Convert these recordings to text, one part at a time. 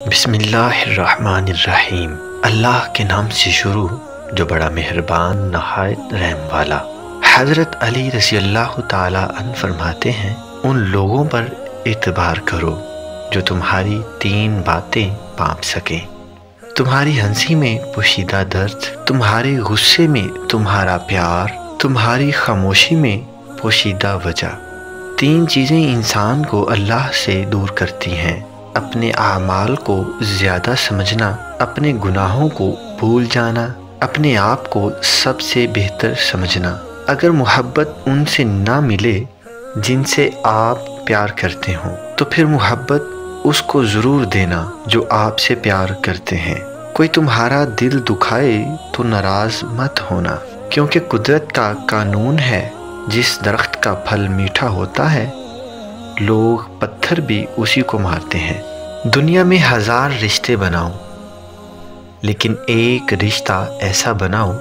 بسم اللہ الرحمن الرحیم۔ اللہ کے نام سے شروع جو بڑا مہربان نہایت رحم والا۔ حضرت علی رضی اللہ تعالیٰ عنہ فرماتے ہیں، ان لوگوں پر اعتبار کرو جو تمہاری تین باتیں پاپ سکیں، تمہاری ہنسی میں پوشیدہ درد، تمہارے غصے میں تمہارا پیار، تمہاری خاموشی میں پوشیدہ وجہ۔ تین چیزیں انسان کو اللہ سے دور کرتی ہیں: اپنے اعمال کو زیادہ سمجھنا، اپنے گناہوں کو بھول جانا، اپنے آپ کو سب سے بہتر سمجھنا۔ اگر محبت ان سے نہ ملے جن سے آپ پیار کرتے ہوں تو پھر محبت اس کو ضرور دینا جو آپ سے پیار کرتے ہیں۔ کوئی تمہارا دل دکھائے تو ناراض مت ہونا، کیونکہ قدرت کا قانون ہے، جس درخت کا پھل میٹھا ہوتا ہے لوگ پتھر بھی اسی کو مارتے ہیں۔ دنیا میں ہزار رشتے بناؤ، لیکن ایک رشتہ ایسا بناؤ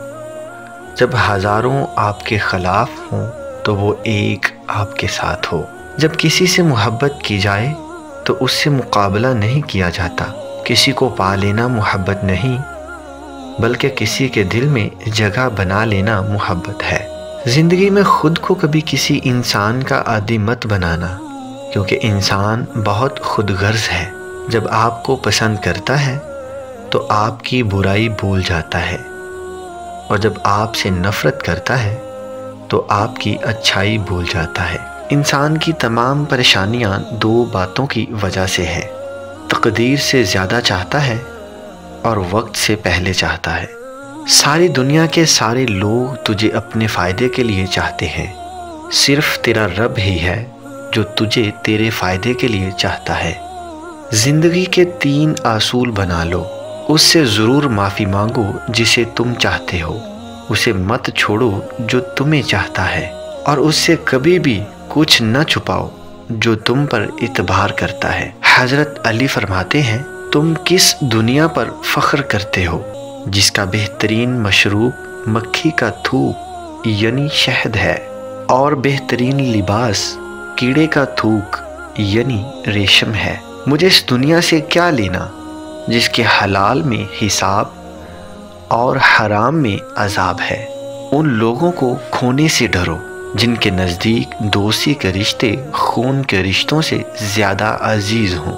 جب ہزاروں آپ کے خلاف ہوں تو وہ ایک آپ کے ساتھ ہو۔ جب کسی سے محبت کی جائے تو اس سے مقابلہ نہیں کیا جاتا۔ کسی کو پا لینا محبت نہیں، بلکہ کسی کے دل میں جگہ بنا لینا محبت ہے۔ زندگی میں خود کو کبھی کسی انسان کا عادی مت بنانا، کیونکہ انسان بہت خود غرض ہے۔ جب آپ کو پسند کرتا ہے تو آپ کی برائی بھول جاتا ہے، اور جب آپ سے نفرت کرتا ہے تو آپ کی اچھائی بھول جاتا ہے۔ انسان کی تمام پریشانیاں دو باتوں کی وجہ سے ہے: تقدیر سے زیادہ چاہتا ہے اور وقت سے پہلے چاہتا ہے۔ ساری دنیا کے سارے لوگ تجھے اپنے فائدے کے لیے چاہتے ہیں، صرف تیرا رب ہی ہے جو تجھے تیرے فائدے کے لیے چاہتا ہے۔ زندگی کے تین اصول بنا لو، اس سے ضرور معافی مانگو جسے تم چاہتے ہو، اسے مت چھوڑو جو تمہیں چاہتا ہے، اور اس سے کبھی بھی کچھ نہ چھپاؤ جو تم پر اعتبار کرتا ہے۔ حضرت علی فرماتے ہیں، تم کس دنیا پر فخر کرتے ہو جس کا بہترین مشروب مکھی کا تھوک یعنی شہد ہے، اور بہترین لباس کیڑے کا تھوک یعنی ریشم ہے؟ مجھے اس دنیا سے کیا لینا جس کے حلال میں حساب اور حرام میں عذاب ہے؟ ان لوگوں کو کھونے سے ڈرو جن کے نزدیک دوستی کے رشتے خون کے رشتوں سے زیادہ عزیز ہوں۔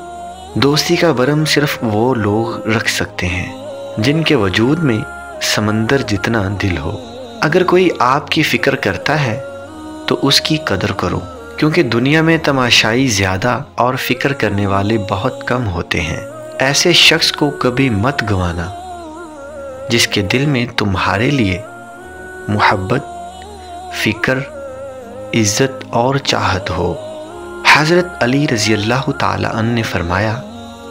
دوستی کا برم صرف وہ لوگ رکھ سکتے ہیں جن کے وجود میں سمندر جتنا دل ہو۔ اگر کوئی آپ کی فکر کرتا ہے تو اس کی قدر کرو، کیونکہ دنیا میں تماشائی زیادہ اور فکر کرنے والے بہت کم ہوتے ہیں۔ ایسے شخص کو کبھی مت گنوانا جس کے دل میں تمہارے لیے محبت، فکر، عزت اور چاہت ہو۔ حضرت علی رضی اللہ تعالیٰ عنہ نے فرمایا،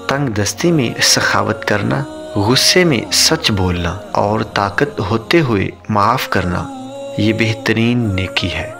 تنگ دستی میں سخاوت کرنا، غصے میں سچ بولنا اور طاقت ہوتے ہوئے معاف کرنا، یہ بہترین نیکی ہے۔